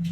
بسم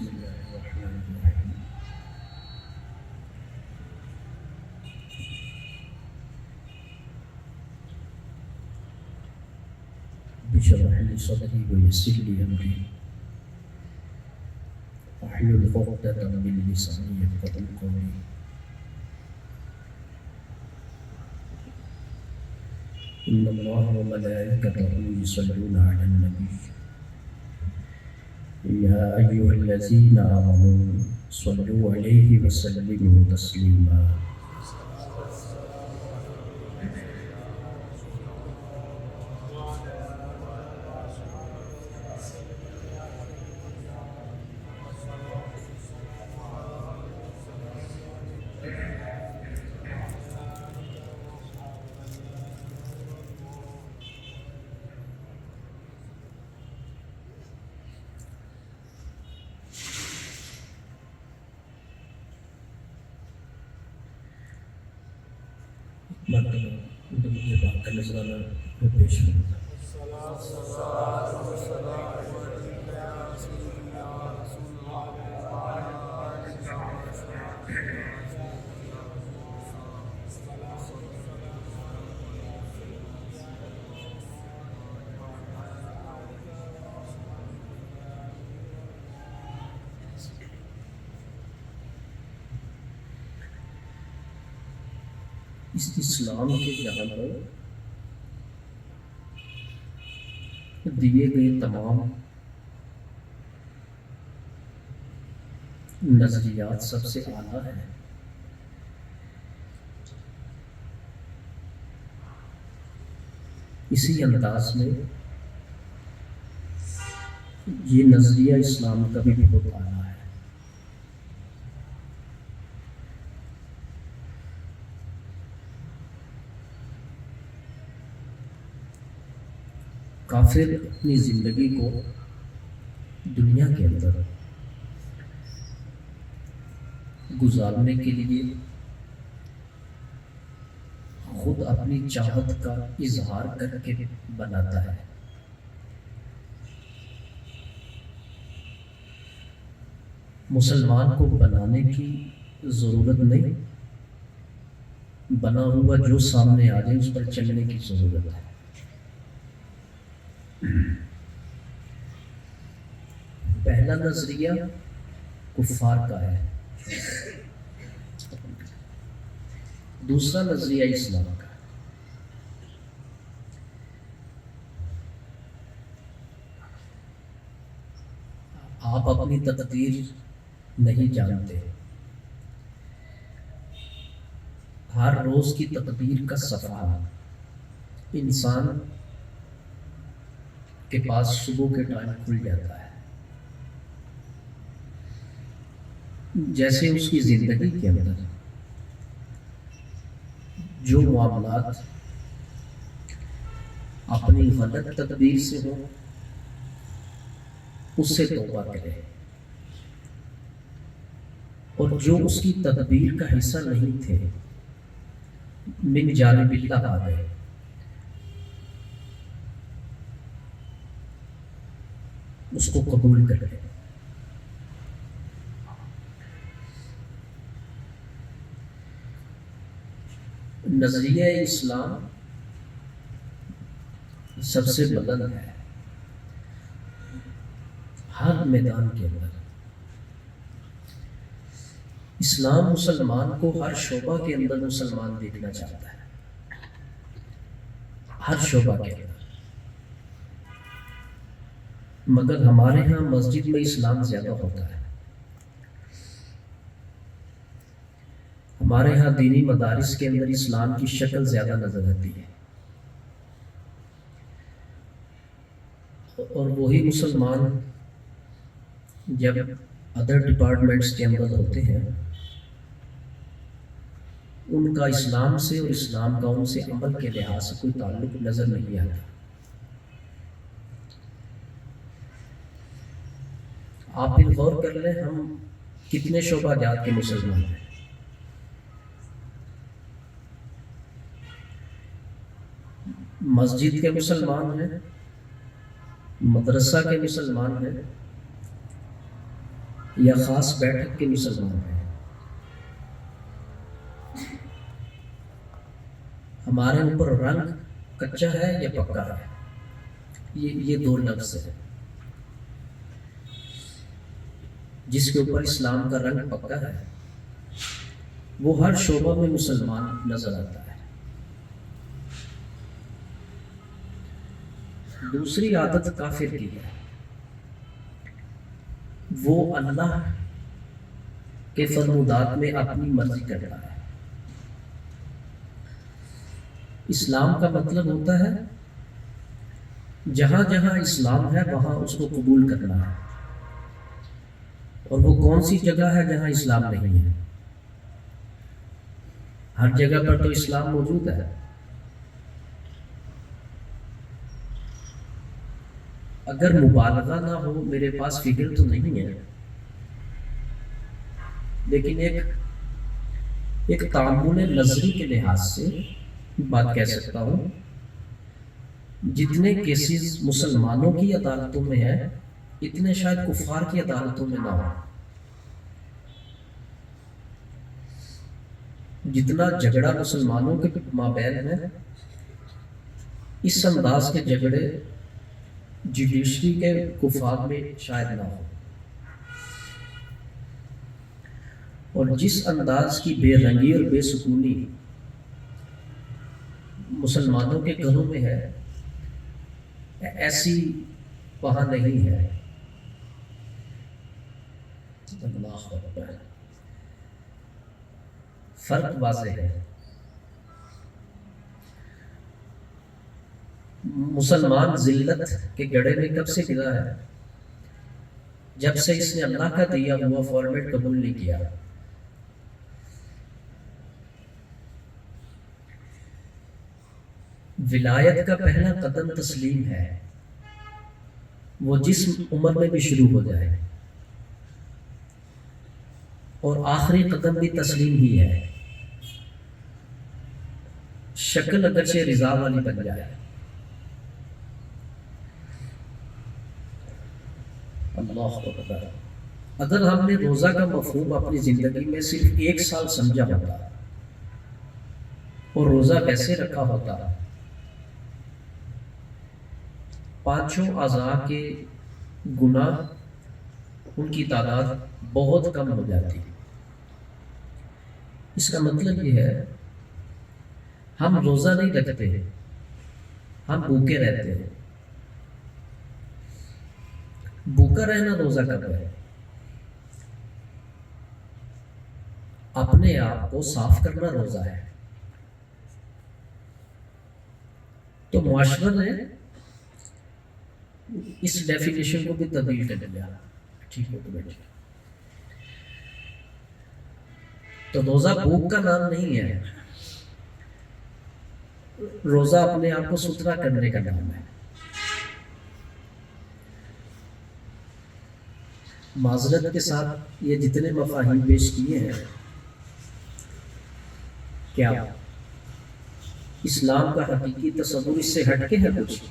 اللہ الرحمن الرحیم رب اشرح لي صدري ويسر لي امري واحلل عقدة من لساني يفقهوا قولي ان الله وملائكته يصلون على النبي يا أيها الذين آمنوا صلوا عليه وسلموا تسليما مرتبہ مجھے بات کا نذرانہ میں پیش کروں. اس اسلام کے جہاں پر دیے گئے تمام نظریات سب سے اعلیٰ ہیں. اسی انداز میں یہ نظریہ اسلام کا بھی بہت اعلیٰ ہے. کافر اپنی زندگی کو دنیا کے اندر گزارنے کے لیے خود اپنی چاہت کا اظہار کر کے بناتا ہے. مسلمان کو بنانے کی ضرورت نہیں، بنا ہوا جو سامنے آ جائے اس پر چلنے کی ضرورت ہے. پہلا نظریہ کفار کا ہے، دوسرا نظریہ اسلام کا ہے. آپ اپنی تقدیر نہیں جانتے. ہر روز کی تقدیر کا صفحہ انسان کے پاس صبح کے ٹائم کھل جاتا ہے. جیسے اس کی زندگی کے اندر جو معاملات اپنی غلط تقدیر سے ہو اس سے توبہ کرے، اور جو اس کی تدبیر کا حصہ نہیں تھے من جانب اللہ آ گئے، اس کو قبول کرے. نظریہ اسلام سب سے بلند ہے ہر میدان کے اندر۔ اسلام مسلمان کو ہر شعبہ کے اندر مسلمان دیکھنا چاہتا ہے، ہر شعبہ کے اندر۔ مگر ہمارے ہاں مسجد میں اسلام زیادہ ہوتا ہے، ہمارے ہاں دینی مدارس کے اندر اسلام کی شکل زیادہ نظر آتی ہے، اور وہی مسلمان جب ادر ڈپارٹمنٹس کے اندر ہوتے ہیں ان کا اسلام سے اور اسلام کا ان سے عمل کے لحاظ سے کوئی تعلق نظر نہیں آتا۔ آپ بھی غور کر لیں، ہم کتنے شعبہ جات کے مسلمان ہیں۔ مسجد کے مسلمان ہیں، مدرسہ کے مسلمان ہیں، یا خاص بیٹھک کے مسلمان ہیں۔ ہمارے اوپر رنگ کچا ہے یا پکا ہے، یہ دو لفظ ہے۔ جس کے اوپر اسلام کا رنگ پکا ہے وہ ہر شعبہ میں مسلمان نظر آتا ہے۔ دوسری عادت کافر کی ہے، وہ اللہ کے فرمودات میں اپنی مرضی کرتا ہے۔ اسلام کا مطلب ہوتا ہے جہاں جہاں اسلام ہے وہاں اس کو قبول کرنا ہے، اور وہ کون سی جگہ ہے جہاں اسلام نہیں ہے؟ ہر جگہ پر تو اسلام موجود ہے۔ اگر مبالغہ نہ ہو، میرے پاس فگر تو نہیں ہے، لیکن ایک تعامل نظری کے لحاظ سے بات کہہ سکتا ہوں، جتنے کیسز مسلمانوں کی عدالتوں میں ہیں اتنے شاید کفار کی عدالتوں میں نہ ہو۔ جتنا جھگڑا مسلمانوں کے مابین ہے، اس انداز کے جھگڑے جوڈیشری کے کفار میں شاید نہ ہو۔ اور جس انداز کی بے رنگی اور بے سکونی مسلمانوں کے گھروں میں ہے، ایسی وہاں نہیں ہے۔ اللہ اکبر، فرق واضح ہے۔ مسلمان ذلت کے گڑھے میں کب سے گرا ہے؟ جب سے اس نے اللہ کا دیا ہوا فارمیٹ قبول نہیں کیا۔ ولایت کا پہلا قدم تسلیم ہے، وہ جس عمر میں بھی شروع ہو جائے، اور آخری قدم بھی تسلیم ہی ہے، شکل اگرچہ رضا والی بن جائے۔ اللہ اکبر، اگر ہم نے روزہ کا مفہوم اپنی زندگی میں صرف 1 سال سمجھا ہوتا اور روزہ ویسے رکھا ہوتا، 5 اعضاء کے گناہ ان کی تعداد بہت کم ہو جاتی۔ اس کا مطلب یہ ہے ہم روزہ نہیں رکھتے، ہم بھوکے رہتے ہیں۔ بھوکا رہنا روزہ کب ہے؟ اپنے آپ کو صاف کرنا روزہ ہے۔ تو معاشرہ نے اس ڈیفینیشن کو بھی تبدیل کر دیا۔ ٹھیک ہے، تو بیٹھے۔ تو روزہ بھوک کا نام نہیں ہے، روزہ اپنے آپ کو ستھرا کرنے کا نام ہے۔ معذرت کے ساتھ یہ جتنے مفاہیم پیش کیے ہیں، کیا اسلام کا حقیقی تصور اس سے ہٹ کے ہے؟ کچھ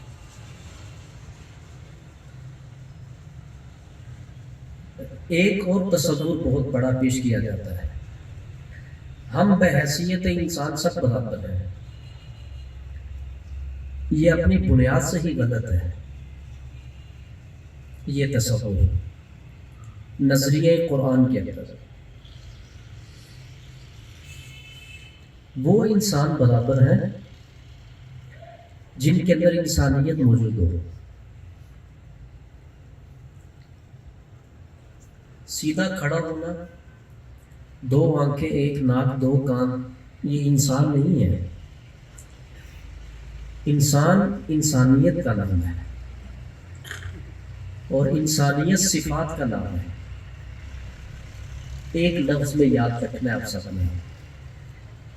ایک اور تصور بہت بڑا پیش کیا جاتا ہے، ہم بحیثیت انسان سب برابر ہیں، یہ اپنی بنیاد سے ہی غلط ہے. یہ تصور نظریہ قرآن کے اندر وہ انسان برابر ہیں جن کے اندر انسانیت موجود ہو. سیدھا کھڑا ہونا، 2 آنکھیں 1 ناک 2 کان، یہ انسان نہیں ہے. انسان انسانیت کا نام ہے اور انسانیت صفات کا نام ہے. ایک لفظ میں یاد رکھنا ہے آپ سب نے،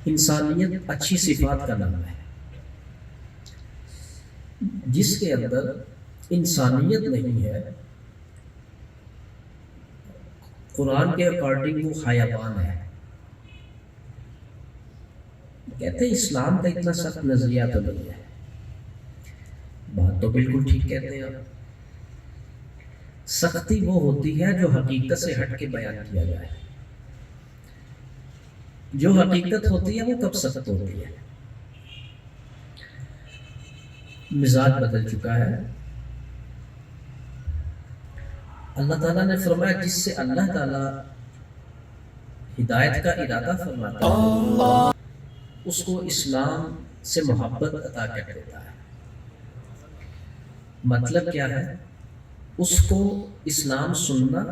انسانیت اچھی صفات کا نام ہے. جس کے اندر انسانیت نہیں ہے، قرآن کے اکارڈنگ وہ حیوان ہے. کہتے ہیں اسلام کا اتنا سخت نظریہ تو نہیں ہے. بات تو بالکل ٹھیک کہتے ہیں آپ. سختی وہ ہوتی ہے جو حقیقت سے ہٹ کے بیان کیا جائے. جو حقیقت ہوتی ہے وہ کب سخت ہوتی ہے؟ مزاج بدل چکا ہے. اللہ تعالیٰ نے فرمایا جس سے اللہ تعالیٰ ہدایت کا ارادہ فرماتا ہے اس کو اسلام سے محبت عطا کر دیتا ہے. مطلب کیا ہے؟ اس کو اسلام سننا،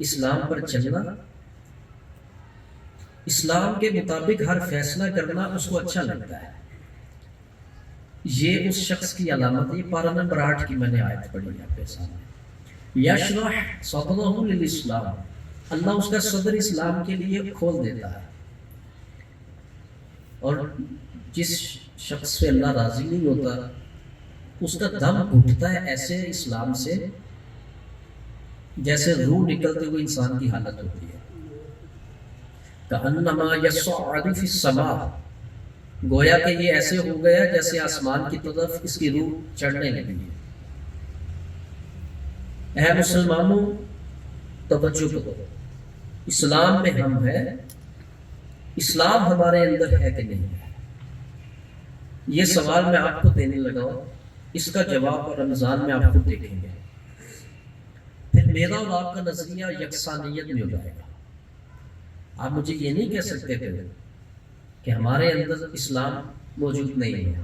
اسلام پر چلنا، اسلام کے مطابق ہر فیصلہ کرنا اس کو اچھا لگتا ہے. یہ اس شخص کی علامت ہے. یہ پارہ نمبر 8 کی میں نے آیت پڑھی ہے آپ کے سامنے. یشرح صدرہ للاسلام، اللہ اس کا صدر اسلام کے لیے کھول دیتا ہے. اور جس شخص سے اللہ راضی نہیں ہوتا اس کا دم گھٹتا ہے ایسے اسلام سے جیسے روح نکلتے ہوئے انسان کی حالت ہوتی ہے. کأنما یصعد فی السماء، گویا کہ یہ ایسے ہو گیا جیسے آسمان کی طرف اس کی روح چڑھنے لگی ہے. اے مسلمانوں توجہ کرو، اسلام میں ہم ہیں. اسلام ہمارے اندر ہے کہ نہیں ہے؟ یہ سوال میں آپ کو دینے لگا ہوں. اس کا جواب رمضان میں آپ کو دیکھیں گے. پھر میرا اور آپ کا نظریہ یکسانیت میں ہو جائے گا. آپ مجھے یہ نہیں کہہ سکتے تھے کہ ہمارے اندر اسلام موجود نہیں ہے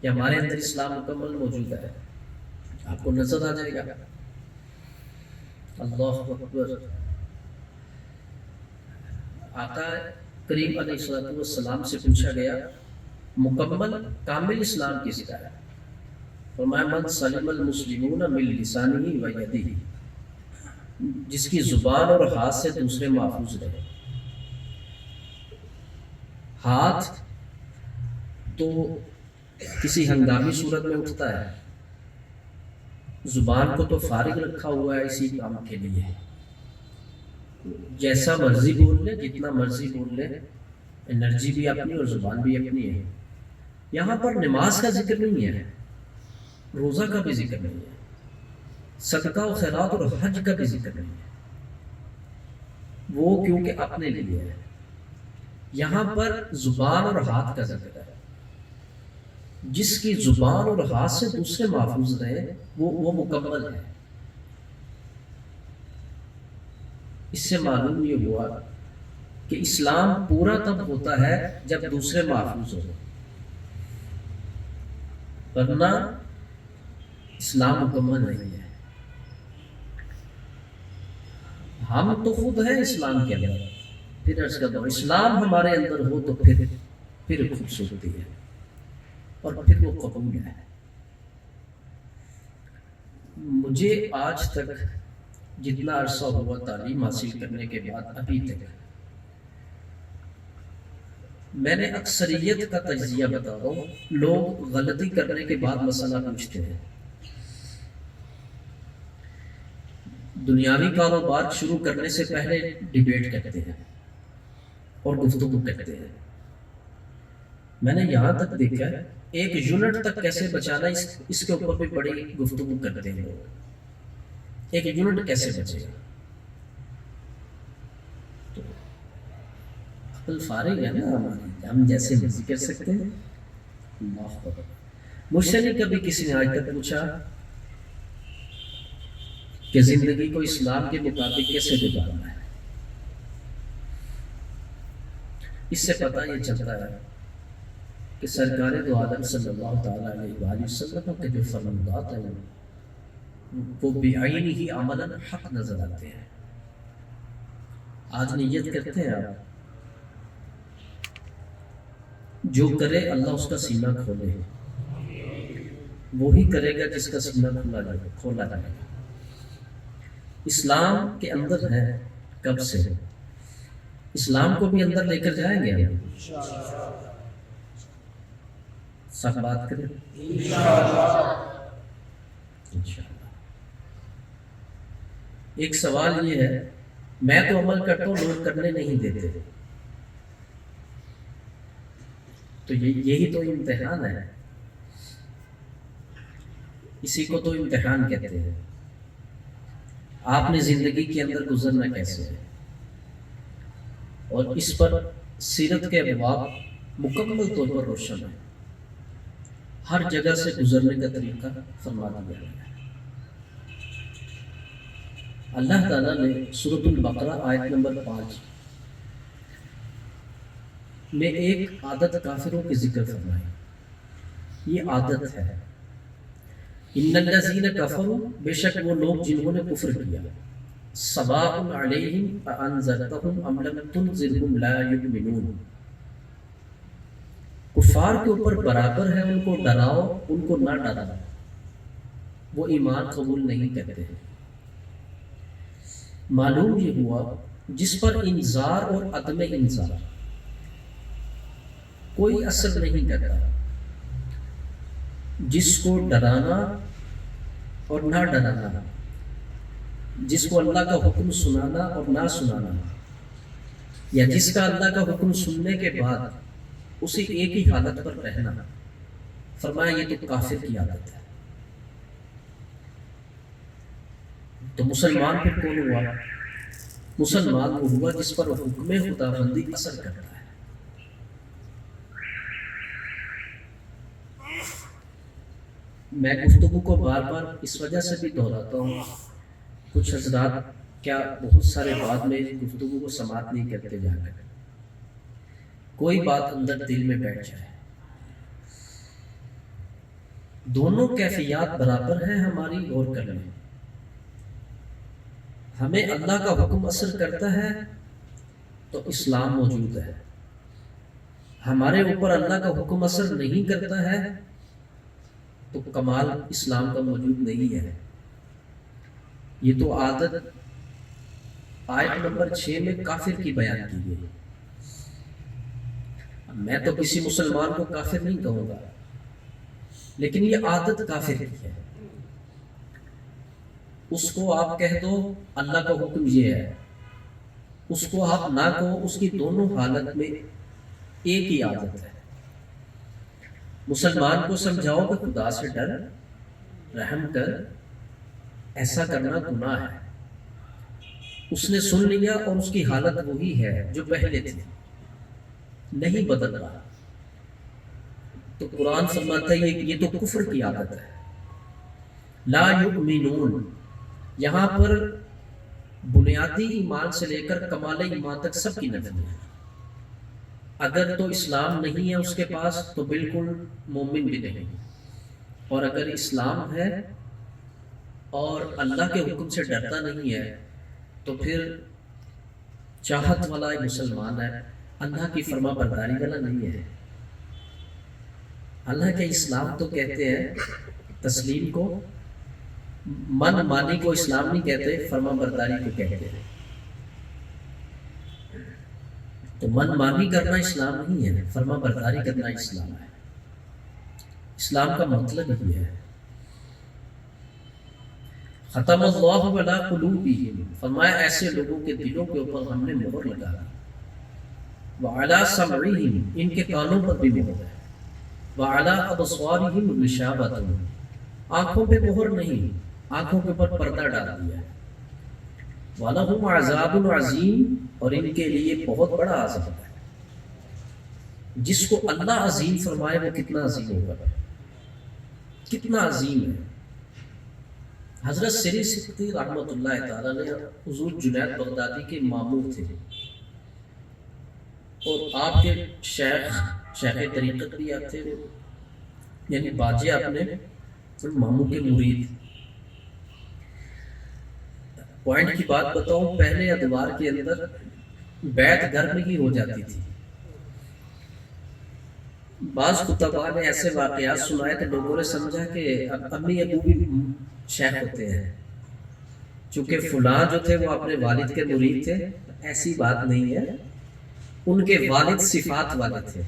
یا ہمارے اندر اسلام مکمل موجود ہے. آپ کو نظر آ جائے گا. اللہ اکبر. آقا کریم علیہ السلام سے پوچھا گیا مکمل کامل اسلام کس کا ہے؟ فرمایا من سلم المسلمون من لسانہ و یدہ، جس کی زبان اور ہاتھ سے دوسرے محفوظ رہے. ہاتھ تو کسی ہنگامی صورت میں اٹھتا ہے، زبان کو تو فارغ رکھا ہوا ہے اسی کام کے لیے. جیسا مرضی بول لے، جتنا مرضی بول لے، انرجی بھی اپنی اور زبان بھی اپنی ہے. یہاں پر نماز کا ذکر نہیں ہے، روزہ کا بھی ذکر نہیں ہے، صدقہ و خیرات اور حج کا بھی ذکر نہیں ہے. وہ کیونکہ اپنے لیے ہے. یہاں پر زبان اور ہاتھ کا ذکر ہے. جس کی زبان اور ہاتھ سے دوسرے محفوظ رہے وہ مکمل ہے. اس سے معلوم یہ ہوا کہ اسلام پورا تب ہوتا ہے جب دوسرے محفوظ ہو، ورنہ اسلام مکمل نہیں ہے. ہم تو خود ہیں اسلام کے اندر. پھر عرض کرتا ہوں اسلام ہمارے اندر ہو تو پھر خوبصورتی ہے اور پھر وہ قبول ہے. مجھے آج تک جتنا عرصہ ہوا تعلیم حاصل کرنے کے بعد ابھی تک میں نے اکثریت کا تجزیہ بتا رہا ہوں. لوگ غلطی کرنے کے بعد مسئلہ پوچھتے ہیں. دنیاوی کاروبار شروع کرنے سے پہلے ڈیبیٹ کرتے ہیں اور گفتگو کرتے ہیں. میں نے یہاں تک دیکھا ہے 1 یونٹ تک کیسے بچانا اس کے اوپر بھی بڑی گفتگو کرتے ہیں لوگ. 1 یونٹ کیسے بچے گا؟ عقل فارغ ہے نا ہماری، ہم جیسے مرضی کر سکتے ہیں. اللہ اکبر۔ مجھ سے نہیں کبھی کسی نے آج تک پوچھا کہ زندگی کو اسلام کے مطابق کیسے گزارنا ہے۔ اس سے پتہ یہ چلتا ہے کہ سرکار دو عالم صلی اللہ تعالیٰ علیہ وآلہ وسلم کے جو فرمودات ہیں وہ بعین ہی عملاً حق نظر آتے ہیں۔ آج نیت کرتے ہیں آپ، جو کرے اللہ اس کا سینہ کھولے، وہی کرے گا جس کا سینہ کھولا جائے گا۔ اسلام کے اندر ہے کب سے، اسلام کو بھی اندر لے کر جائیں گے ہم، سب بات کریں انشاءاللہ۔ ایک سوال یہ ہے، میں تو عمل کرتا ہوں، لوگ کرنے نہیں دیتے، تو یہی تو امتحان ہے، اسی کو تو امتحان کہتے ہیں۔ آپ نے زندگی کے اندر گزرنا کیسے ہے، اور اس پر سیرت کے ابواب مکمل طور پر روشن ہے، ہر جگہ سے گزرنے کا طریقہ فرما دیا گیا ہے۔ اللہ تعالیٰ نے سورۃ البقرہ آیت نمبر 5 میں ایک عادت کافروں کی ذکر فرمائی۔ یہ عادت ہے، ان الذین کفروا، بے شک وہ لوگ جنہوں نے کفر کیا، سواء علیہم اانذرتہم ام لم تنذرہم لا یؤمنون، کفار کے اوپر برابر ہے، ان کو ڈراؤ ان کو نہ ڈراؤ، وہ ایمان قبول نہیں کرتے ہیں۔ معلوم یہ ہوا جس پر انذار اور عدم انذار کوئی اثر نہیں کرتا، جس کو ڈرانا اور نہ ڈرانا، جس کو اللہ کا حکم سنانا اور نہ سنانا، یا جس کا اللہ کا حکم سننے کے بعد اسی ایک ہی حالت پر رہنا، فرمایا یہ تو کافر کی عادت ہے۔ تو مسلمان پھر کون ہوا؟ مسلمان وہ ہوا جس پر حکم خداوندی اثر کرتا ہے۔ میں گفتگو کو بار بار اس وجہ سے بھی دہراتا ہوں، کچھ حضرات کیا بہت سارے بعد میں گفتگو کو سماعت نہیں کرتے جا کر، کوئی بات اندر دل میں بیٹھ جائے۔ دونوں کیفیات برابر ہیں ہماری غور کرنے، ہمیں اللہ کا حکم اثر کرتا ہے تو اسلام موجود ہے، ہمارے اوپر اللہ کا حکم اثر نہیں کرتا ہے تو کمال اسلام کا موجود نہیں ہے۔ یہ تو عادت آیت نمبر 6 میں کافر کی بیان کی گئی۔ میں تو کسی مسلمان کو کافر نہیں کہوں گا، لیکن یہ عادت کافر کی ہے۔ اس کو آپ کہہ دو اللہ کا حکم یہ ہے، اس کو آپ نہ کہو، اس کی دونوں حالت میں ایک ہی عادت ہے۔ مسلمان کو سمجھاؤ کہ خدا سے ڈر، رحم کر، ایسا کرنا گناہ ہے، اس نے سن لیا اور اس کی حالت وہی ہے جو پہلے تھی، نہیں بدل رہا، تو قرآن فرماتا ہے یہ تو کفر کی عادت ہے۔ لا یؤمنون، یہاں پر بنیادی ایمان سے لے کر کمال ایمان تک سب کی نفی ہے۔ اگر تو اسلام نہیں ہے اس کے پاس تو بالکل مومن بھی نہیں، اور اگر اسلام ہے اور اللہ کے حکم سے ڈرتا نہیں ہے تو پھر چاہت والا ایک مسلمان ہے، اللہ کی فرما برداری والا نہیں ہے۔ اللہ کے اسلام تو کہتے ہیں تسلیم کو، من مانی کو اسلام نہیں کہتے، فرما برداری کو کہتے ہیں۔ تو من مانی کرنا اسلام نہیں ہے، فرما برداری کرنا اسلام ہے۔ اسلام کا مطلب ہی ہے ختم اللہ علی قلوبہم، فرمایا ایسے لوگوں کے دلوں کے اوپر ہم نے مہر لگا دی، وعلی سمعہم، ان کے کانوں پر بھی مہر ہے، وعلی ابصارہم غشاوۃ، آنکھوں پہ مہر نہیں، آنکھوں کے اوپر پردہ ڈال دیا ہے، وَلَهُمْ عَذَابٌ عَظِيمٌ، اور ان کے لیے بہت بڑا عذاب ہے۔ جس کو اللہ عظیم فرمائے وہ کتنا عظیم ہوگا، کتنا عظیم ہے۔ حضرت سری سکتی رحمۃ اللہ تعالیٰ نے حضور جنید بغدادی کے ماموں تھے، اور آپ کے شیخ طریقت بھی آپ تھے، یعنی باجے اپنے ماموں کے مرید۔ پوائنٹ کی بات بتاؤں، پہلے ادوار کے اندر بیعت گھر میں ہی ہو جاتی تھی۔ بعض خطباء نے ایسے واقعات سنائے تو لوگوں نے سمجھا کہ امی ابو بھی شیخ ہوتے ہیں، چونکہ فلاں جو تھے وہ اپنے والد کے مرید تھے۔ ایسی بات نہیں ہے، ان کے والد صفات والے تھے۔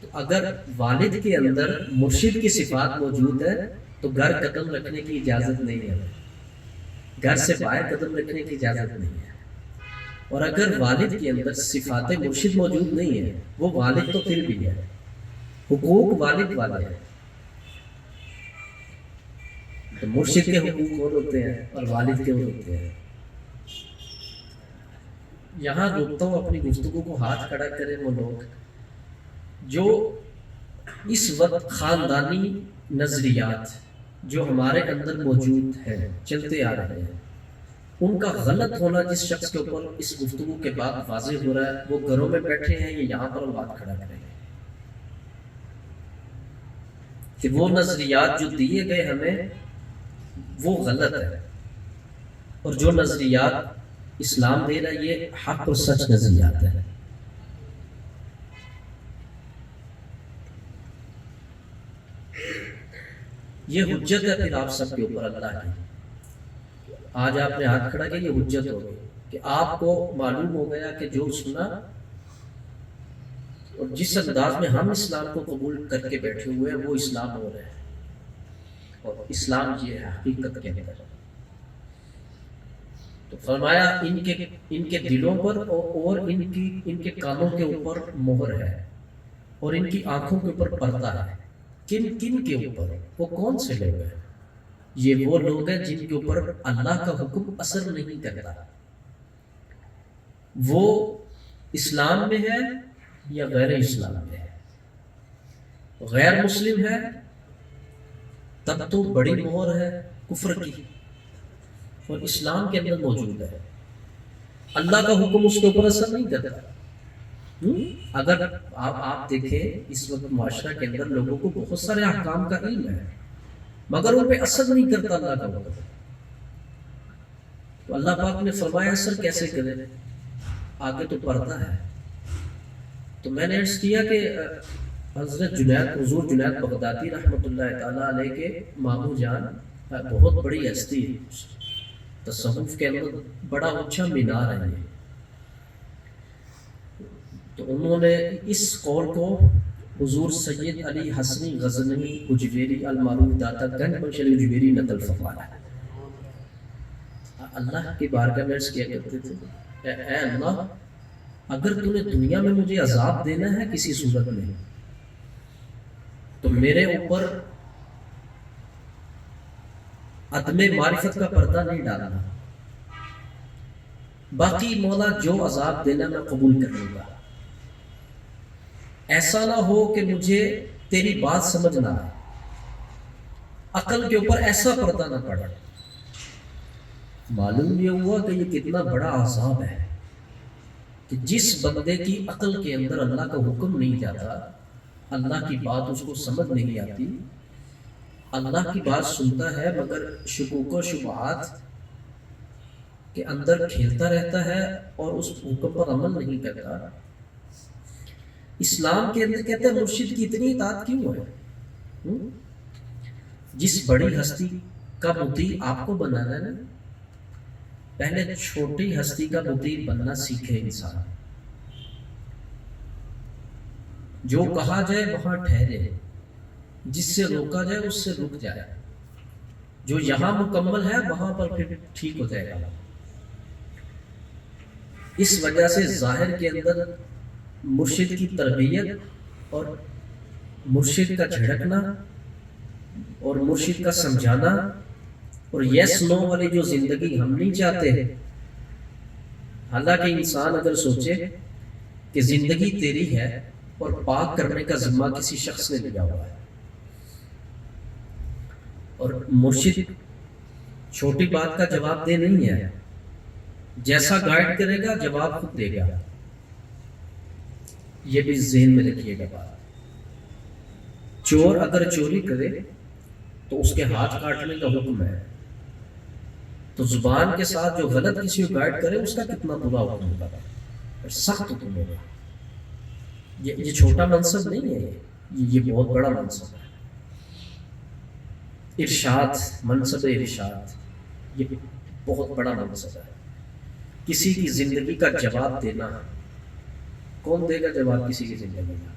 تو اگر والد کے اندر مرشد کی صفات موجود ہے تو گھر قدم رکھنے کی اجازت نہیں ہے، گھر سے باہر قدم رکھنے کی اجازت نہیں ہے۔ اور اگر والد کے اندر صفات مرشد موجود نہیں ہے، وہ والد تو پھر بھی ہے، حقوق والد والے ہیں۔ تو مرشد کے حقوق اور ہوتے ہیں اور والد کے اور ہوتے ہیں۔ یہاں روکتا ہوں اپنی گفتگو کو، ہاتھ کھڑا کریں وہ لوگ جو اس وقت خاندانی نظریات جو ہمارے اندر موجود ہیں، چلتے آ رہے ہیں، ان کا غلط ہونا جس شخص کے اوپر اس گفتگو کے بعد واضح ہو رہا ہے، وہ گھروں میں بیٹھے ہیں یا یہاں پر بات کھڑا کریں گے کہ وہ نظریات جو دیے گئے ہمیں وہ غلط ہے، اور جو نظریات اسلام دے رہا ہے یہ حق اور سچ نظریات ہے۔ یہ حجت ہے پھر آپ سب کے اوپر اللہ کی۔ آج آپ نے ہاتھ کھڑا کیا، یہ حجت ہو گئی کہ آپ کو معلوم ہو گیا کہ جو سنا اور جس انداز میں ہم اسلام کو قبول کر کے بیٹھے ہوئے ہیں وہ اسلام ہو رہا ہے، اور اسلام یہ ہے حقیقت کے اندر۔ تو فرمایا ان کے دلوں پر اور ان کے کانوں کے اوپر مہر ہے، اور ان کی آنکھوں کے اوپر پردہ ہے۔ کن کے اوپر؟ وہ کون سے لوگ ہیں؟ یہ وہ لوگ ہیں جن کے اوپر اللہ کا حکم اثر نہیں کرتا۔ وہ اسلام میں ہے یا غیر اسلام میں ہے؟ غیر مسلم ہے تب تو بڑی مہر ہے کفر کی، اور اسلام کے اندر موجود ہے، اللہ کا حکم اس کے اوپر اثر نہیں کرتا۔ اگر آپ دیکھیں اس وقت معاشرہ کے اندر لوگوں کو بہت سارے احکام کا علم ہے مگر ان پہ اثر نہیں کرتا اللہ کا حکم۔ تو اللہ پاک نے فرمایا اثر کیسے کرے؟ آگے تو پردہ ہے۔ تو میں نے عرض کیا کہ حضور جنید بغدادی رحمۃ اللہ تعالیٰ علیہ کے ماموں جان بہت بڑی ہستی ہے، تصوف کے اندر بڑا اونچا مینار ہے یہ۔ تو انہوں نے اس قول کو حضور سید علی حسنی غزنوی اجویری المعروف داتا گنج بخش علی اجویری نقل فرمایا ہے۔ اللہ کی بارگاہ میں عرض کیا کرتے تھے، اے اللہ اگر تو نے دنیا میں مجھے عذاب دینا ہے کسی صورت میں تو میرے اوپر عدم معرفت کا پردہ نہیں ڈالنا، باقی مولا جو عذاب دینا میں قبول کر لوں گا۔ ایسا نہ ہو کہ مجھے تیری بات سمجھ نہ آئے، عقل کے اوپر ایسا پردہ نہ پڑے۔ معلوم یہ ہوا کہ یہ کتنا بڑا عذاب ہے کہ جس بندے کی عقل کے اندر اللہ کا حکم نہیں جاتا، اللہ کی بات اس کو سمجھ نہیں آتی، اللہ کی بات سنتا ہے مگر شکوک و شبہات کے اندر کھیلتا رہتا ہے اور اس حکم پر عمل نہیں کرتا۔ اسلام کے اندر کہتے ہیں مرشد کی اتنی اطاعت کیوں ہے؟ جس بڑی ہستی کا مطیع آپ کو بنانا ہے نا، پہلے چھوٹی ہستی کا مطیع بننا سیکھے انسان۔ جو کہا جائے وہاں ٹھہرے، جس سے روکا جائے اس سے رک جائے، جو یہاں مکمل ہے وہاں پر پھر ٹھیک ہو جائے گا۔ اس وجہ سے ظاہر کے اندر مرشد کی تربیت اور مرشد کا جھڑکنا اور مرشد کا سمجھانا اور یس نو والی جو زندگی ہم نہیں چاہتے۔ حالانکہ انسان اگر سوچے کہ زندگی تیری ہے اور پاک کرنے کا ذمہ کسی شخص نے لیا ہوا ہے. اور مرشد چھوٹی بات کا جواب دے نہیں ہے، جیسا گائیڈ کرے گا جواب خود دے گا. یہ بھی ذہن میں رکھیے گا بات. چور اگر چوری کرے تو اس کے ہاتھ کاٹنے کا حکم ہے، تو زبان کے ساتھ جو غلط کسی کو گائیڈ کرے اس کا کتنا برا حکم ہوگا، سخت حکم ہوگا. یہ چھوٹا منصب نہیں ہے، یہ بہت بڑا منصب ہے. ارشاد، منصب ارشاد، یہ بہت بڑا منصب ہے. کسی کی زندگی کا جواب دینا. کون دے گا جواب کسی کی زندگی کا؟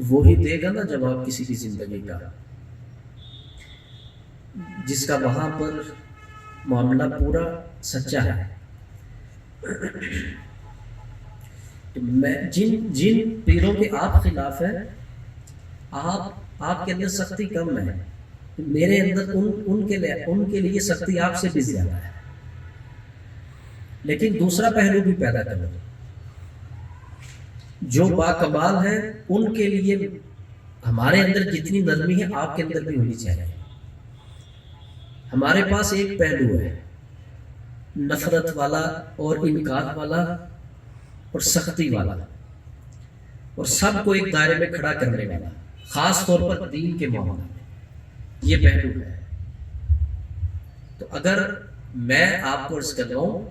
وہی دے گا نا جواب کسی کی زندگی کا جس کا وہاں پر معاملہ پورا سچا ہے. میں جن پیروں کے آپ خلاف ہیں، آپ کے اندر سختی کم ہے، میرے اندر ان کے لیے سختی آپ سے بھی زیادہ ہے. لیکن دوسرا پہلو بھی پیدا کرو. جو باکمال ہیں ان کے لیے ہمارے اندر جتنی نرمی ہے آپ کے اندر بھی ہونی چاہیے. ہمارے پاس ایک پہلو ہے، نفرت والا اور انکار والا اور سختی والا، اور سب کو ایک دائرے میں کھڑا کرنے والا، خاص طور پر دین کے معاملے میں. یہ پہلو ہے. تو اگر میں آپ کو عرض کر رہا ہوں،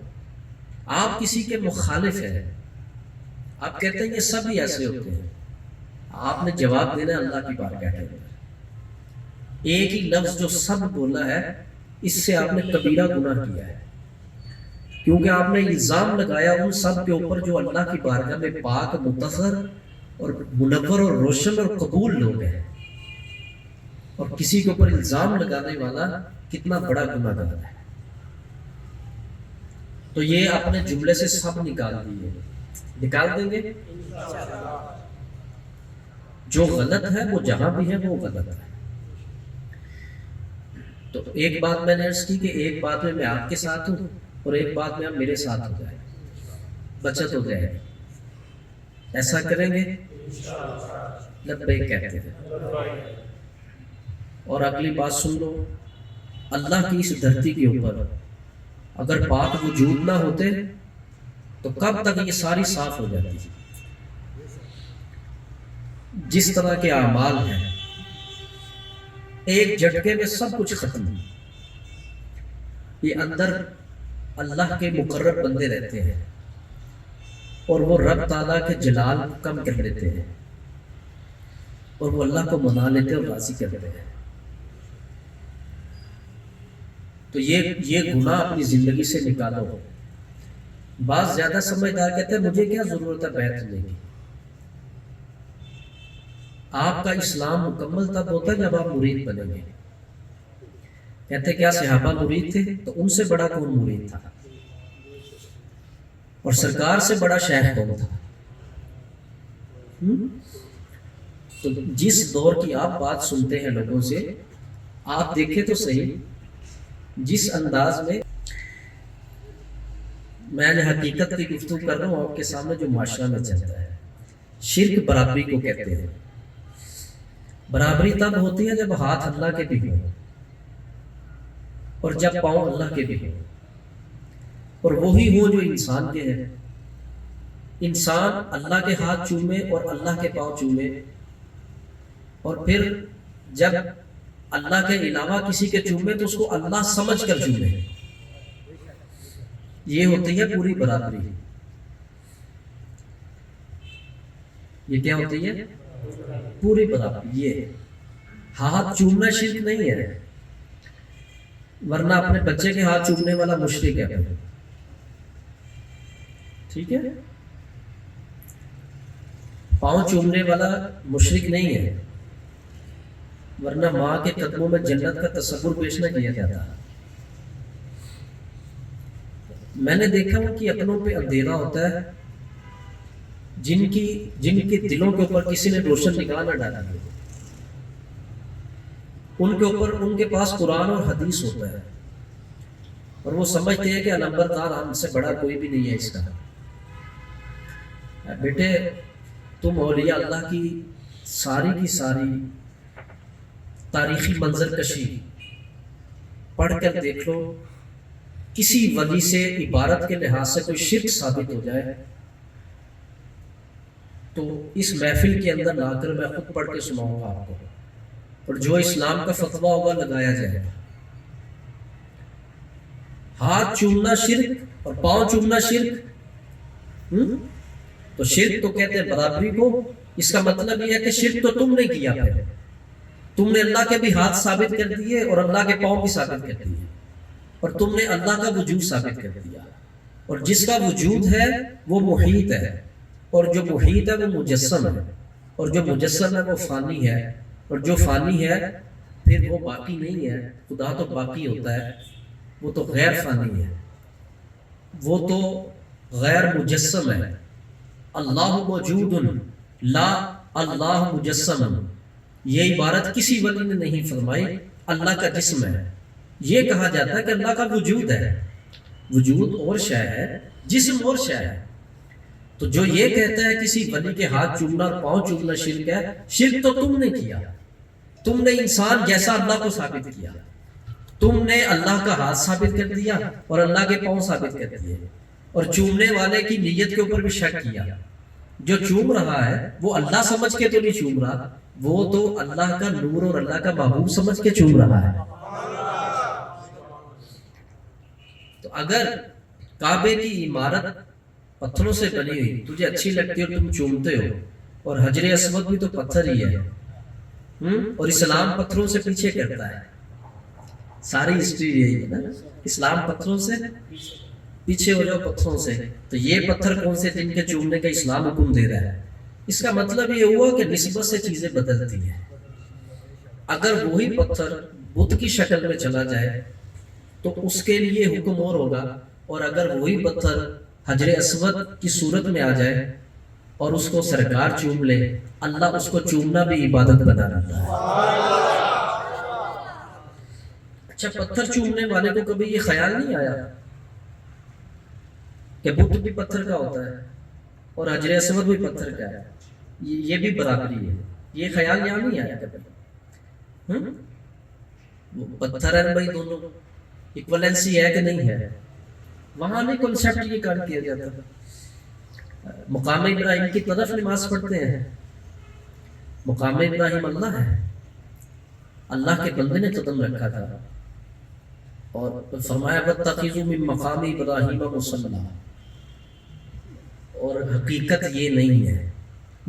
آپ کسی کے مخالف ہیں، آپ کہتے ہیں یہ سب ہی ایسے ہوتے ہیں، آپ نے جواب دینا ہے اللہ کی بارگاہ کے اندر. ایک ہی لفظ جو سب بولا ہے، اس سے آپ نے کبیرہ گناہ کیا ہے، کیونکہ آپ نے الزام لگایا ان سب کے اوپر جو اللہ کی بارگاہ میں پاک، مطہر اور منور اور روشن اور قبول لوگ ہیں. اور کسی کے اوپر الزام لگانے والا کتنا بڑا گناہ گار ہے. تو یہ اپنے جملے سے سب نکال دیں گے. جو غلط ہے وہ جہاں بھی ہے وہ غلط ہے. تو ایک بات میں نے عرض کی کہ ایک بات میں آپ کے ساتھ ہوں اور ایک بات میں آپ میرے ساتھ ہو جائے، بچت ہو جائے. ایسا کریں گے؟ لبیک کہتے ہیں. اور اگلی بات سن لو، اللہ کی اس دھرتی کے اوپر اگر پاک وجود نہ ہوتے تو کب تک یہ ساری صاف ہو جاتی. جس طرح کے اعمال ہیں ایک جھٹکے میں سب کچھ ختم. یہ اندر اللہ کے مقرب بندے رہتے ہیں اور وہ رب تعالیٰ کے جلال کم کر لیتے ہیں اور وہ اللہ کو منا لیتے اور راضی کر دیتے ہیں. تو یہ گناہ اپنی زندگی سے نکالو. بعض زیادہ سمجھدار کہتے ہیں مجھے کیا ضرورت ہے بیعت لینے کی. آپ کا اسلام مکمل تب ہوتا ہے جب آپ مرید بنیں گے. کہتے کیا صحابہ مرید تھے؟ تو ان سے بڑا کون مرید تھا؟ اور سرکار سے بڑا شیخ کون تھا؟ تو جس دور کی آپ بات سنتے ہیں لوگوں سے، آپ دیکھیں تو صحیح جس انداز میں حقیقت کی گفتگو کر رہا ہوں آپ کے سامنے، جو معاشرہ میں چلتا ہے. شرک برابری کو کہتے ہیں. برابری تب ہوتی ہے جب ہاتھ اللہ کے بھی ہوں اور جب پاؤں اللہ کے بھی ہوں، اور وہی ہوں جو انسان کے ہیں. انسان اللہ کے ہاتھ چومے اور اللہ کے پاؤں چومے، اور پھر جب اللہ کے علاوہ کسی کے چومے تو اس کو اللہ سمجھ کر چومے. یہ ہوتی ہے پوری برابری. یہ کیا ہوتی ہے؟ پوری برابری. یہ ہاتھ چومنا شرک نہیں ہے، ورنہ اپنے بچے کے ہاتھ چومنے والا مشرک ہے. ٹھیک ہے؟ پاؤں چومنے والا مشرک نہیں ہے، ورنہ ماں کے قدموں میں جنت کا تصور پیش نہ کیا جاتا. میں نے دیکھا ان کی عقلوں پہ اندھیرا ہوتا ہے، جن کے دلوں کے اوپر کسی نے روشن نگاہ نہ ڈالا. ان کے پاس قرآن اور حدیث ہوتا ہے اور وہ سمجھتے ہیں کہ علمبردار ہم سے بڑا کوئی بھی نہیں ہے اس کا. بیٹے تم اولیاء اللہ کی ساری تاریخی منظر کشی پڑھ کر دیکھ لو، کسی ولی سے عبارت کے لحاظ سے کوئی شرک ثابت ہو جائے تو اس محفل کے اندر لا کر میں خود پڑھ کے سناؤں گا آپ کو، اور جو اسلام کا فتویٰ ہوگا لگایا جائے گا۔ ہاتھ چومنا شرک اور پاؤں چومنا شرک، تو شرک تو کہتے ہیں برابری کو، اس کا مطلب یہ ہے کہ شرک تو تم نے کیا، پھر تم نے اللہ کے بھی ہاتھ ثابت کر دیے اور اللہ کے پاؤں بھی ثابت کر دیے، اور تم نے اللہ کا وجود ثابت کر دیا، اور جس کا وجود ہے وہ محیط ہے، اور جو محیط ہے وہ مجسم ہے، اور جو مجسم ہے وہ فانی ہے، اور جو فانی ہے پھر وہ باقی نہیں ہے۔ خدا تو باقی ہوتا ہے، وہ تو غیر فانی ہے، وہ تو غیر مجسم ہے۔ اللہ موجود لا اللہ مجسم، یہ عبارت کسی ولی نے نہیں فرمائی، اللہ کا جسم ہے۔ یہ کہا جاتا ہے کہ اللہ کا وجود ہے، وجود اور شے ہے، جسم اور شے ہے۔ تو جو یہ کہتا ہے کسی ولی کے ہاتھ چومنا اور پاؤں چومنا شرک ہے، شرک تو تم نے کیا، تم نے انسان جیسا اللہ کو ثابت کیا، تم نے اللہ کا ہاتھ ثابت کر دیا اور اللہ کے پاؤں ثابت کر دیے، اور چومنے والے کی نیت کے اوپر بھی شک کیا۔ جو چوم رہا ہے وہ اللہ سمجھ کے تو نہیں چوم رہا، وہ تو اللہ کا نور اور اللہ کا محبوب سمجھ کے چوم رہا ہے۔ تو اگر کعبے کی عمارت پتھروں سے بنی ہوئی تجھے اچھی لگتی ہے اور تم چومتے ہو، اور حجر اسود بھی تو پتھر ہی ہے، اور اسلام پتھروں سے پیچھے کرتا ہے، ساری ہسٹری یہی ہے نا، اسلام پتھروں سے پیچھے ہو جاؤ، پتھروں سے، تو یہ پتھر کون سے جن کے چومنے کا اسلام حکم دے رہا ہے؟ اس کا مطلب یہ ہوا کہ نسبت سے چیزیں بدلتی ہیں۔ اگر وہی پتھر بت کی شکل میں چلا جائے تو اس کے لیے حکم اور ہوگا، اور اگر وہی پتھر حجر اسود کی صورت میں آ جائے اور اس کو سرکار چوم لے، اللہ اس کو چومنا بھی عبادت بنا رہتا ہے۔ اچھا، پتھر چومنے والے کو کبھی یہ خیال نہیں آیا کہ بت بھی پتھر کا ہوتا ہے اور حجر اسود بھی پتھر کا ہے، یہ بھی برابری ہے؟ یہ خیال یہاں نہیں آیا کبھی؟ وہ پتھر ہے بھائی، دونوں ایکویلنسی ہے کہ نہیں ہے؟ وہاں نہیں کنسیپٹ یہ کار کیا جاتا۔ مقام ابراہیم کی طرف نماز پڑھتے ہیں، مقام ابراہیم اللہ ہے، اللہ کے بندے نے قدم رکھا تھا، اور فرمایا وَاتَّخِذُوا مِن مَقَامِ إِبْرَاهِيمَ مُصَلًّى، اور حقیقت یہ نہیں ہے،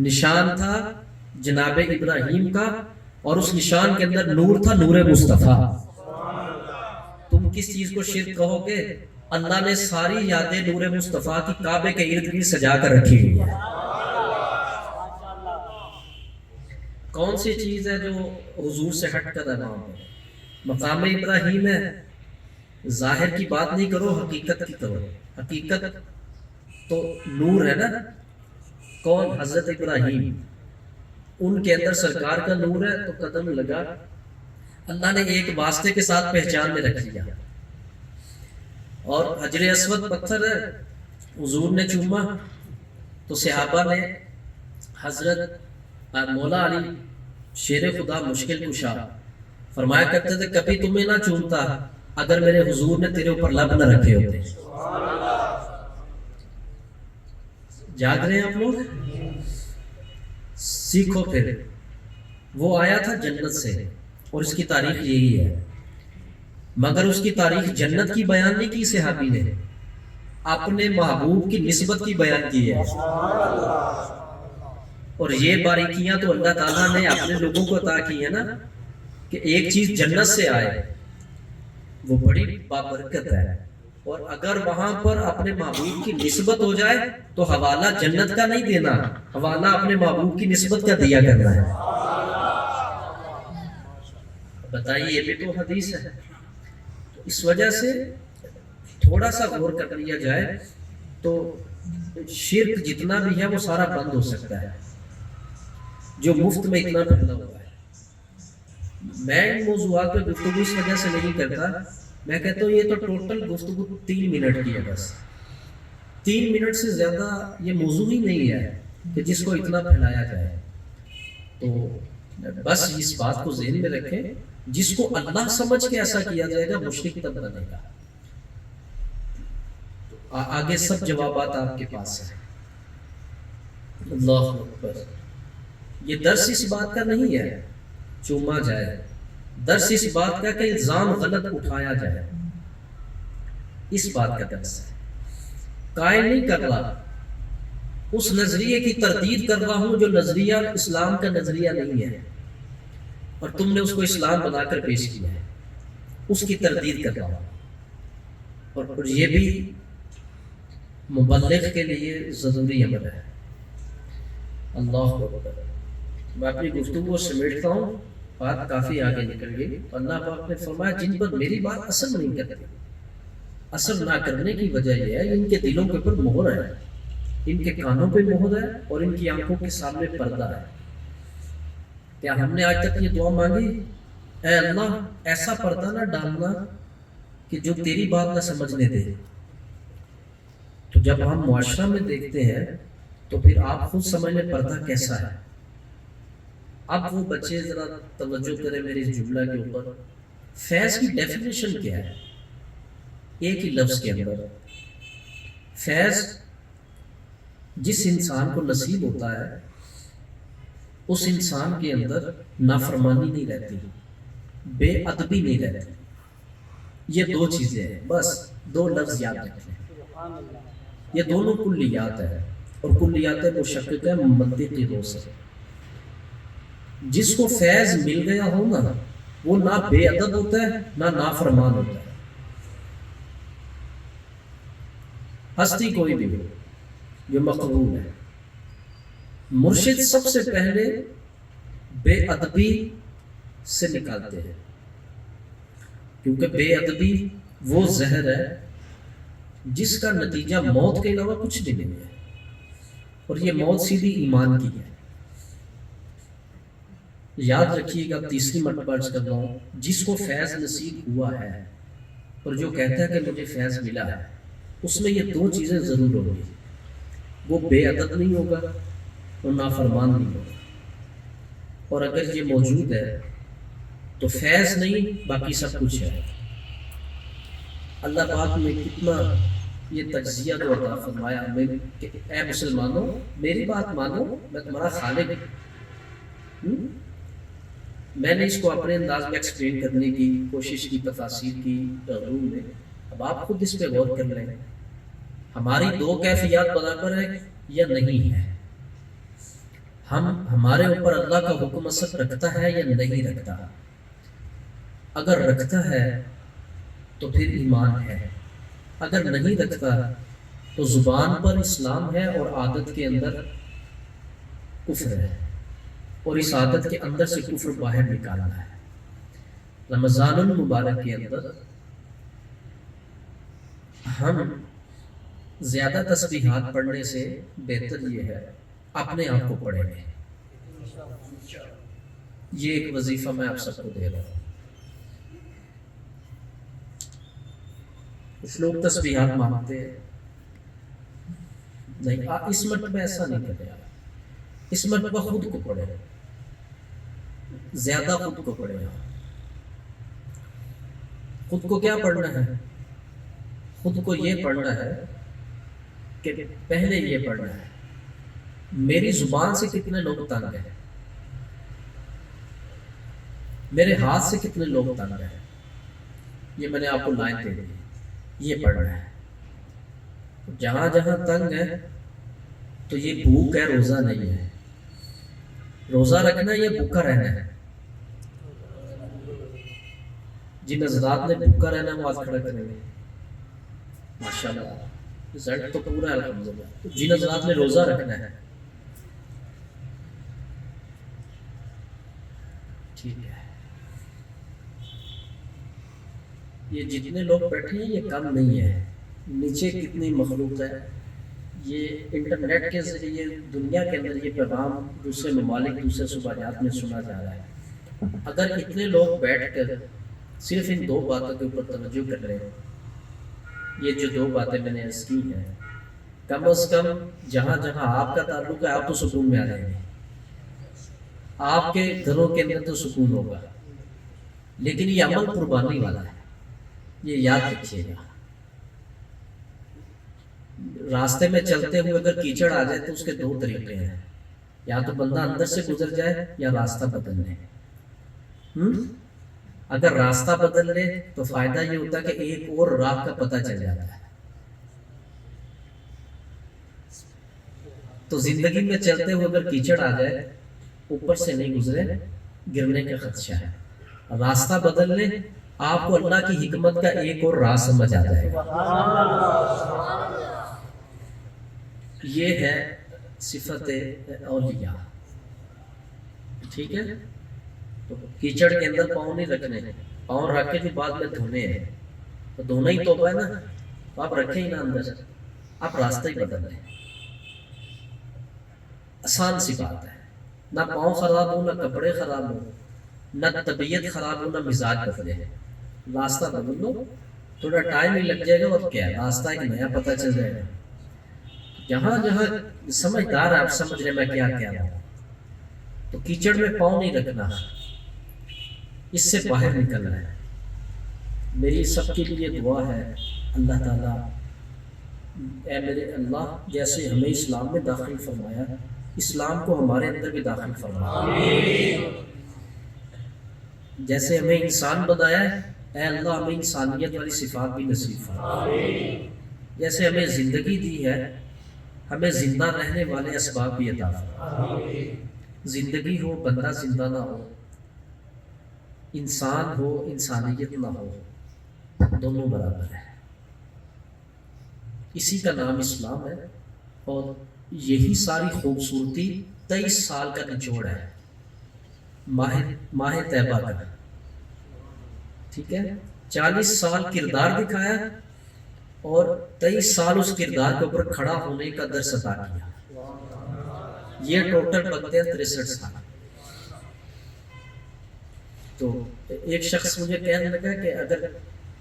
نشان تھا جناب ابراہیم کا، اور اس نشان کے اندر نور تھا، نور مصطفیٰ۔ تم کس چیز کو شرک کہو گے؟ اللہ نے ساری یادیں نور مصطفیٰ کی کعبے کے ارد گرد سجا کر رکھی ہوئی ہے۔ کون سی چیز ہے جو حضور سے ہٹ کر ہے وہاں پر؟ مقام ابراہیم ہے، ظاہر کی بات نہیں کرو، حقیقت کی کرو۔ حقیقت تو نور ہے نا، کون؟ حضرت ابراہیم، ان کے اندر سرکار کا نور ہے، تو قدم لگا، اللہ نے ایک واسطے کے ساتھ پہچان میں رکھ لیا۔ اور حجر اسود پتھر ہے، حضور نے چوما تو صحابہ نے حضرت مولا علی شیر خدا مشکل کشا فرمایا کرتے تھے کبھی تمہیں نہ چومتا اگر میرے حضور نے تیرے اوپر لب نہ رکھے ہوتے۔ جاگ رہے ہیں آپ لوگ؟ سیکھو پھر۔ وہ آیا تھا جنت سے اور اس کی تاریخ یہی ہے، مگر اس کی تاریخ جنت کی بیان نہیں کی صحابی نے، اپنے محبوب کی نسبت کی بیان کی ہے۔ اور یہ باریکیاں تو اللہ تعالیٰ نے اپنے لوگوں کو عطا کی ہے نا، کہ ایک چیز جنت سے آئے وہ بڑی بابرکت ہے، اور اگر وہاں پر اپنے محبوب کی نسبت ہو جائے تو حوالہ جنت کا نہیں دینا، حوالہ اپنے محبوب کی نسبت کا دیا کرنا ہے۔ بتائیے، یہ بھی تو حدیث ہے۔ تو اس وجہ سے تھوڑا سا غور کر لیا جائے تو شرک جتنا بھی ہے وہ سارا بند ہو سکتا ہے، جو مفت میں اتنا پھیلا ہوا ہے۔ میں ان موضوعات پہ گفتگو اس وجہ سے نہیں کرتا، میں کہتا ہوں یہ تو ٹوٹل گفتگو 3 منٹ کی ہے، بس 3 منٹ سے زیادہ یہ موضوع ہی نہیں ہے کہ جس کو اتنا پھیلایا جائے. تو بس اس بات کو ذہن میں رکھیں، جس کو اللہ سمجھ کے ایسا کیا جائے گا مشرک تب بنے گا. آگے سب جوابات آپ کے پاس ہیں. اللہ اکبر. یہ درس اس بات کا نہیں ہے چوما جائے، درس اس بات کا کہ الزام غلط اٹھایا جائے، اس بات کا درس ہے. قائل نہیں کر رہا، اس نظریے کی تردید کر رہا ہوں جو نظریہ اسلام کا نظریہ نہیں ہے اور تم نے اس کو اسلام بنا کر پیش کیا ہے، اس کی تردید کر رہا ہوں. اور یہ بھی مبلغ کے لیے ضروری عمل ہے. اللہ اکبر. میں اپنی گفتگو سمیٹتا ہوں، بات کافی آگے نکل گئی. اللہ پاک نے فرمایا جن پر میری بات اثر نہیں کرتی، اثر نہ کرنے کی وجہ یہ ہے ان کے دلوں کے اوپر مہر ہے، ان کے کانوں پہ مہر ہے اور ان کی آنکھوں کے سامنے پردہ ہے. کیا ہم نے آج تک یہ دعا مانگی، اے اللہ ایسا پردہ نہ ڈالنا کہ جو تیری بات نہ سمجھنے دے؟ تو جب ہم معاشرہ میں دیکھتے ہیں تو پھر آپ خود سمجھ لیں پردہ کیسا ہے. اب وہ بچے ذرا توجہ کریں میرے اس جملہ کے اوپر. فیض کی ڈیفینیشن کیا ہے؟ ایک ہی لفظ کے اندر فیض جس انسان کو نصیب ہوتا ہے اس انسان کے اندر نافرمانی نہیں رہتی، بے ادبی نہیں رہتی. یہ دو چیزیں ہیں، بس 2 لفظ یاد رکھیں. یہ دونوں کلیات ہے اور کلیات مشقق ہے منطقی روح سے. جس کو فیض مل گیا ہو نا وہ نہ بے ادب ہوتا ہے نہ نافرمان ہوتا ہے. ہستی کوئی بھی ہو جو مقبول ہے. مرشد سب سے پہلے بے ادبی سے نکالتے ہیں، کیونکہ بے ادبی وہ زہر ہے جس کا نتیجہ موت کے علاوہ کچھ بھی نہیں ہے، اور یہ موت سیدھی ایمان کی ہے. یاد رکھیے گا، تیسری مرتبہ عرض کر رہا ہوں، جس کو فیض نصیب ہوا ہے اور جو کہتا ہے کہ مجھے فیض ملا ہے، اس میں یہ 2 چیزیں ضرور ہوگی. وہ بے ادب نہیں ہوگا اور نافرمان نہیں ہوگا. اور اگر یہ موجود ہے تو فیض نہیں باقی سب کچھ ہے. اللہ پاک نے کتنا یہ تجزیہ تو عطا فرمایا کہ اے مسلمانوں میری بات مانو، میں تمہارا خالق ہوں. میں نے اس کو اپنے انداز میں ایکسپلین کرنے کی کوشش کی، تفاسیر کی علوم میں. اب آپ خود اس پہ غور کر لیں، ہماری 2 کیفیات برابر ہے یا نہیں ہے؟ ہمارے اوپر اللہ کا حکم اثر رکھتا ہے یا نہیں رکھتا؟ اگر رکھتا ہے تو پھر ایمان ہے، اگر نہیں رکھتا تو زبان پر اسلام ہے اور عادت کے اندر کفر ہے، اور اس عادت کے اندر سے کفر باہر نکالنا ہے. رمضان المبارک کے اندر ہم زیادہ تسبیحات پڑھنے سے بہتر یہ ہے اپنے آپ کو پڑھیں گے. یہ ایک وظیفہ میں آپ سب کو دے رہا ہوں. کچھ لوگ تسبیحات مانگتے ہیں، نہیں اس مرتبہ ایسا نہیں کرے. اس مرتبہ خود کو پڑھے، زیادہ خود کو پڑھے. خود کو کیا پڑھنا ہے؟ خود کو یہ پڑھنا ہے کہ پہلے یہ پڑھنا ہے میری زبان سے کتنے لوگ تنگ ہیں، میرے ہاتھ سے کتنے لوگ تنگ ہیں. یہ میں نے آپ کو لائن دے دی، یہ پڑھنا ہے. جہاں جہاں تنگ ہے تو یہ بھوک ہے، روزہ نہیں ہے. روزہ رکھنا یہ بھوکا رہنا ہے. جن حضرات نے بھوکا رہنا وہ ہاتھ کھڑا کریں گے. ماشاءاللہ رزلٹ تو پورا ہے الحمدللہ. جن حضرات نے روزہ رکھنا ہے ٹھیک ہے. یہ جتنے لوگ بیٹھے ہیں یہ کم نہیں ہے. نیچے کتنی مخلوق ہے. یہ انٹرنیٹ کے ذریعے دنیا کے اندر یہ پیغام دوسرے ممالک دوسرے صوبات میں سنا جا رہا ہے. اگر اتنے لوگ بیٹھ کر صرف ان 2 باتوں کے اوپر توجہ کر رہے ہیں، یہ جو 2 باتیں میں نے عرض کی ہیں، کم از کم جہاں جہاں آپ کا تعلق ہے آپ تو سکون میں آ جائیں گے، آپ کے گھروں کے اندر تو سکون ہوگا، لیکن یہ عمل قربانی والا ہے، یہ یاد رکھیے گا۔ راستے میں چلتے ہوئے اگر کیچڑ آ جائے تو اس کے دو طریقے ہیں، یا تو بندہ اندر سے گزر جائے یا راستہ بدل لے۔ اگر راستہ بدل لے تو فائدہ یہ ہوتا ہے کہ ایک اور راہ کا پتہ چل جاتا ہے۔ تو زندگی میں چلتے ہوئے اگر کیچڑ آ جائے، اوپر سے نہیں گزرے، گرنے کا خدشہ ہے۔ راستہ بدل لے، آپ کو اللہ کی حکمت کا ایک اور راہ سمجھ آ جائے گا۔ یہ ہے صفت اولیاء، ٹھیک ہے؟ تو کیچڑ کے اندر پاؤں نہیں رکھنے، پاؤں رکھ کے بھی بعد میں دھونے ہیں، تو دھونا ہی توبہ ہے نا، تو آپ رکھیں ہی نا اندر، آپ راستہ ہی بدل لیں۔ آسان سی بات ہے، نہ پاؤں خراب ہو، نہ کپڑے خراب ہو، نہ طبیعت خراب ہو، نہ مزاج بدلے، راستہ بدل لو، تھوڑا ٹائم ہی لگ جائے گا، اور کیا ہے، راستہ ایک نیا پتہ چل جائے گا۔ جہاں جہاں سمجھدار آپ سمجھ رہے میں کیا کہہ رہا ہوں، تو کیچڑ میں پاؤں نہیں رکھنا، اس سے باہر نکلنا ہے۔ میری سب کے لیے دعا ہے، اللہ تعالیٰ اے میرے اللہ، جیسے ہمیں اسلام میں داخل فرمایا، اسلام کو ہمارے اندر بھی داخل فرمایا۔ جیسے ہمیں انسان بنایا ہے، اے اللہ ہمیں انسانیت والی صفات بھی نصیب فرما۔ جیسے ہمیں زندگی دی ہے، ہمیں زندہ رہنے والے اسباب بھی عطا فرما۔ زندگی ہو بندہ زندہ نہ ہو، انسان ہو انسانیت نہ ہو، دونوں برابر ہے۔ اسی کا نام اسلام ہے، اور یہی ساری خوبصورتی 23 سال کا نچوڑ ہے ماہ طیبہ کا، ٹھیک ہے؟ 40 سال کردار دکھایا، اور 23 سال اس کردار کے اوپر کھڑا ہونے کا درس عطا کیا۔ یہ ٹوٹل بنتے ہیں 63 سال۔ تو ایک شخص مجھے کہنے لگا کہ اگر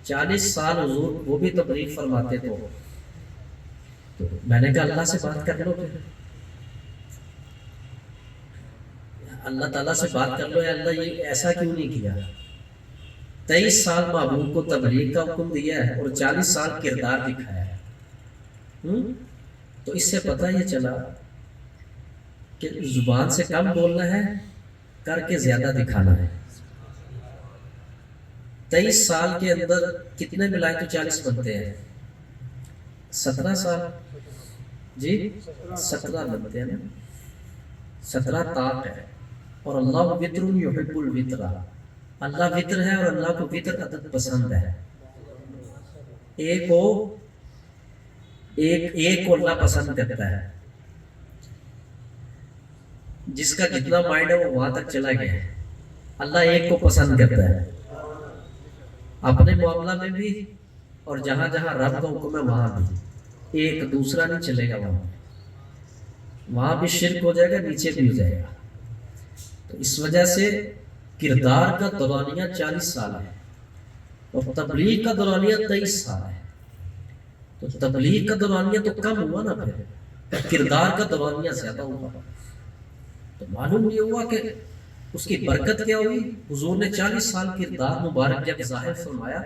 40 سال حضور وہ بھی تبلیغ فرماتے تو میں نے کہا اللہ سے بات کر لو، پھر اللہ تعالیٰ سے بات کر لو، یا اللہ یہ ایسا کیوں نہیں کیا؟ 23 سال محبوب کو تبلیغ کا حکم دیا ہے، اور 40 سال کردار دکھایا ہے۔ تو اس سے پتہ یہ چلا کہ زبان سے کم بولنا ہے، کر کے زیادہ دکھانا ہے۔ 23 سال کے اندر کتنے ملائیں تو 40 بنتے ہیں؟ 17 سال، جی 17 بنتے ہیں نا، 17 طاق ہے، اور اللہ وطر یحب الوطر، اللہ وطر ہے اور اللہ کو وطر عدد پسند ہے۔ ایک کو اللہ پسند کرتا ہے، جس کا جتنا مائنڈ ہے وہ وہاں تک چلا گیا ہے۔ اللہ ایک کو پسند کرتا ہے، اپنے معاملہ میں بھی، اور جہاں جہاں رب کا حکم ہے وہاں بھی۔ ایک دوسرا نہیں چلے گا، وہاں بھی شرک ہو جائے گا، نیچے بھی ہو جائے گا۔ تو اس وجہ سے کردار کا دورانیہ 40 سال ہے، اور تبلیغ کا دورانیہ 23 سال ہے۔ تو تبلیغ کا دورانیہ تو کم ہوا نا، پھر کردار کا دورانیہ زیادہ ہوا۔ تو معلوم یہ ہوا کہ اس کی برکت کیا ہوئی؟ حضور نے 40 سال کردار مبارک جب ظاہر فرمایا،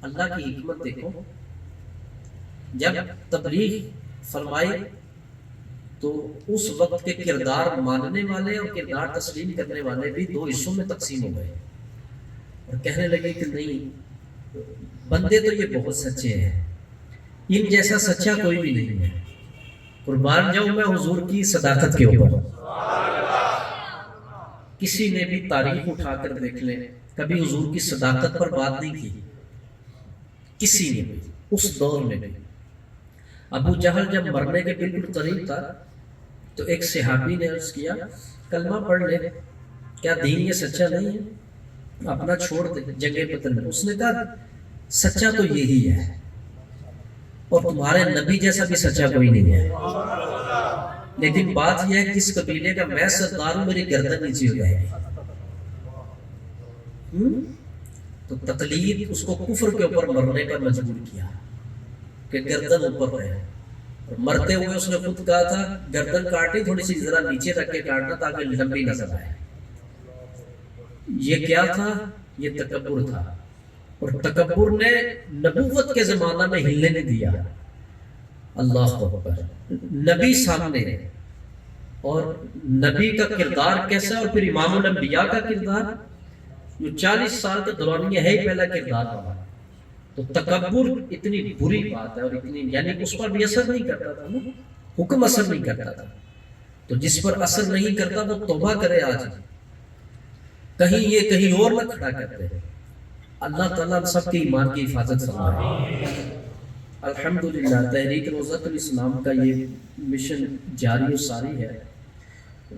اللہ کی حکمت دیکھو، جب تبلیغ فرمائی تو اس وقت کے کردار ماننے والے اور کردار تسلیم کرنے والے بھی 2 حصوں میں تقسیم ہو گئے، اور کہنے لگے کہ نہیں، بندے تو یہ بہت سچے ہیں، ان جیسا سچا کوئی بھی نہیں ہے، قربان جاؤں میں حضور کی صداقت کے اوپر۔ کسی نے بھی تاریخ اٹھا کر دیکھ لیں، کبھی حضور کی صداقت پر بات نہیں کی، کسی نے بھی اس دور میں بھی۔ ابو جہل جب مرنے کے بالکل قریب تھا تو ایک صحابی نے عرض کیا کلمہ پڑھ لے، کیا دین یہ سچا نہیں ہے؟ اپنا چھوڑ دے جنگ بدر میں۔ اس نے کہا سچا تو یہی ہے، اور تمہارے نبی جیسا بھی سچا کوئی نہیں ہے، لیکن بات یہ ہے کس قبیلے کا میں سردار ہوں، میری گردن نیچے ہو جائے گی۔ تو تقلید اس کو کفر کے اوپر مرنے پر مجبور کیا کہ گردن اوپر رہے۔ اور مرتے ہوئے اس نے خود کہا تھا گردن کاٹی تھوڑی سی ذرا نیچے رکھ کے کاٹنا تاکہ لمبی نظر آئے. یہ کیا تھا؟ یہ تکبر تھا. اور تکبر نے نبوت کے زمانہ میں ہلنے نہیں دیا. اللہ اکبر. نبی سامنے اور نبی کا کردار کیسا, اور پھر امام الانبیاء کا کردار جو 40 سال کا دورانیہ ہے ہی پہلا کردار والا. تو تکبر اتنی بری بات ہے, اور اتنی یعنی اس پر بھی اثر نہیں کرتا تھا نا, حکم اثر نہیں کرتا تھا. تو جس پر اثر نہیں کرتا وہ توبہ کرے آج, کہیں یہ کہیں اور نہ کھڑا کرتے. اللہ تعالیٰ سب کے ایمان کی حفاظت فرمائے. الحمدللہ تحریک روضۃ الاسلام کا یہ مشن جاری و ساری ہے.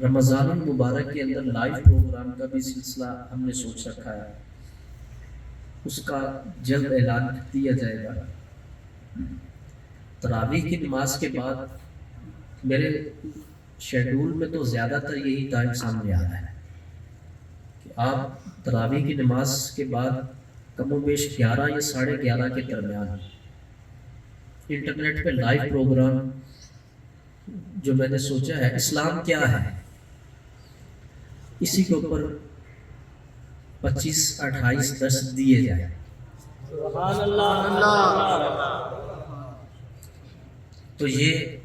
رمضان المبارک کے اندر لائیو پروگرام کا بھی سلسلہ ہم نے سوچ رکھا ہے, اس کا جلد اعلان دیا جائے گا. تراویح کی نماز کے بعد میرے شیڈول میں تو زیادہ تر یہی ٹائم سامنے آ رہا ہے کہ آپ تراویح کی نماز کے بعد کم و بیش 11 یا 11:30 کے درمیان انٹرنیٹ پہ لائیو پروگرام جو میں نے سوچا ہے اسلام کیا ہے, اسی کے اوپر 25-28 درس دیے جائیں. سبحان اللہ. تو یہ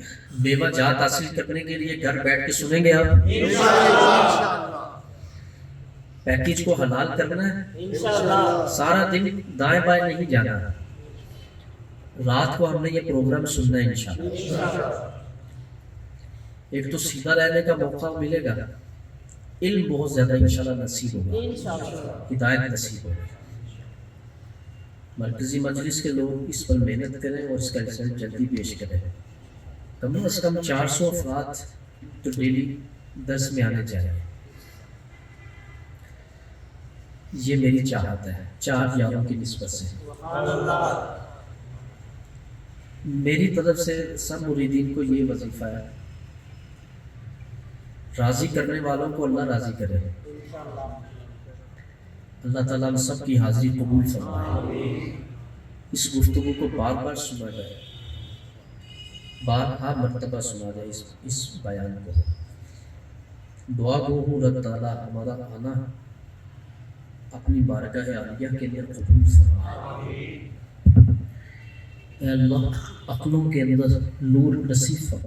میوہ جات حاصل کرنے کے لیے گھر بیٹھ کے سنیں گے آپ. پیکیج کو حلال کرنا ہے, سارا دن دائیں بائیں نہیں جانا, رات کو ہم نے یہ پروگرام سننا ہے انشاءاللہ. ایک تو سیدھا رہنے کا موقع ملے گا, علم بہت زیادہ انشاءاللہ نصیب ہوگا, ہدایت نصیب ہوگا. مرکزی مجلس کے لوگ اس پر محنت کریں اور اس کا رزلٹ جلدی پیش کریں. کم از کم 400 افراد تو ڈیلی درس میں آنے چاہیے. یہ میری چاہت ہے 4 یاروں کی نسبت سے. میری طرف سے سب مریدین کو یہ وظیفہ ہے, راضی کرنے والوں کو اللہ راضی کرے. اللہ تعالیٰ ہم سب کی حاضری قبول فرمائے. اس گفتگو کو بار بار سنا جائے, بارہا مرتبہ سنا جائے اس بیان کو. دعا گو ہوں رب تعالیٰ ہمارا آنا اپنی بارگاہ عالیہ کے اندر قبول فرمائے. اے اللہ عقلوں کے اندر نور نصیب فرما.